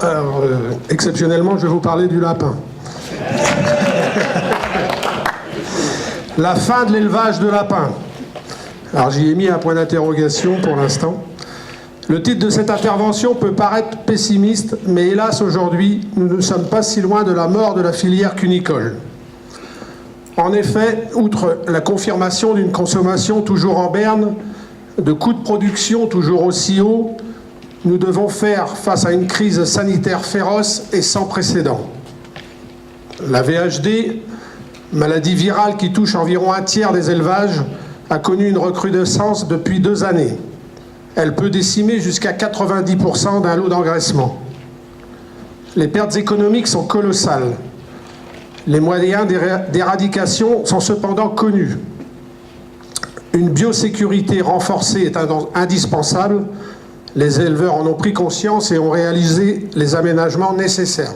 Alors, exceptionnellement, je vais vous parler du lapin. La fin de l'élevage de lapins. Alors, j'y ai mis un point d'interrogation pour l'instant. Le titre de cette intervention peut paraître pessimiste, mais hélas, aujourd'hui, nous ne sommes pas si loin de la mort de la filière cunicole. En effet, outre la confirmation d'une consommation toujours en berne, de coûts de production toujours aussi hauts, nous devons faire face à une crise sanitaire féroce et sans précédent. La VHD, maladie virale qui touche environ un tiers des élevages, a connu une recrudescence depuis 2 années. Elle peut décimer jusqu'à 90% d'un lot d'engraissement. Les pertes économiques sont colossales. Les moyens d'éradication sont cependant connus. Une biosécurité renforcée est indispensable. Les éleveurs en ont pris conscience et ont réalisé les aménagements nécessaires.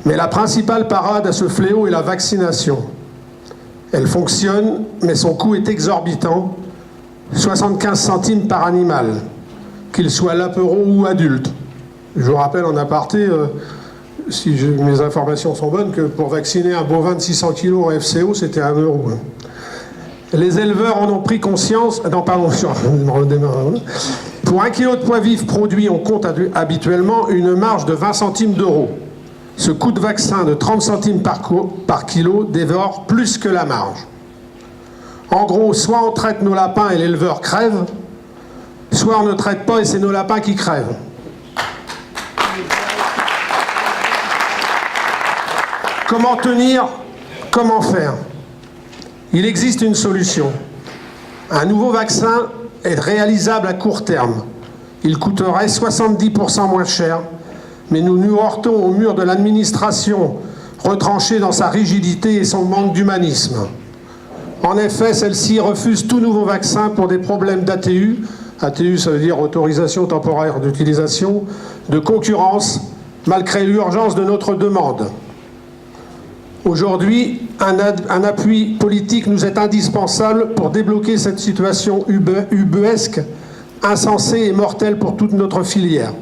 Mais la principale parade à ce fléau est la vaccination. Elle fonctionne, mais son coût est exorbitant, 75 centimes par animal, qu'il soit lapereau ou adulte. Je vous rappelle en aparté, si mes informations sont bonnes, que pour vacciner un bovin de 600 kg en FCO, c'était 1 euro. Les éleveurs en ont pris conscience. Non, pardon, pour 1 kg de poids vif produit, on compte habituellement une marge de 20 centimes d'euros. Ce coût de vaccin de 30 centimes par kilo dévore plus que la marge. En gros, soit on traite nos lapins et l'éleveur crève, soit on ne traite pas et c'est nos lapins qui crèvent. Comment tenir? Comment faire? Il existe une solution. Un nouveau vaccin est réalisable à court terme. Il coûterait 70% moins cher, mais nous nous heurtons au mur de l'administration, retranchée dans sa rigidité et son manque d'humanisme. En effet, celle-ci refuse tout nouveau vaccin pour des problèmes d'ATU. ATU, ça veut dire autorisation temporaire d'utilisation, de concurrence, malgré l'urgence de notre demande. Aujourd'hui, un appui politique nous est indispensable pour débloquer cette situation ubuesque, insensée et mortelle pour toute notre filière.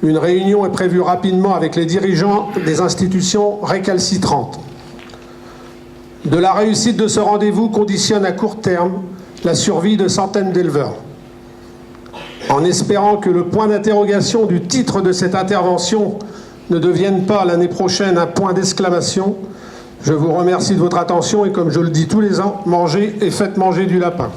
Une réunion est prévue rapidement avec les dirigeants des institutions récalcitrantes. De la réussite de ce rendez-vous conditionne à court terme la survie de centaines d'éleveurs. En espérant que le point d'interrogation du titre de cette intervention ne devienne pas l'année prochaine un point d'exclamation, je vous remercie de votre attention et comme je le dis tous les ans, mangez et faites manger du lapin.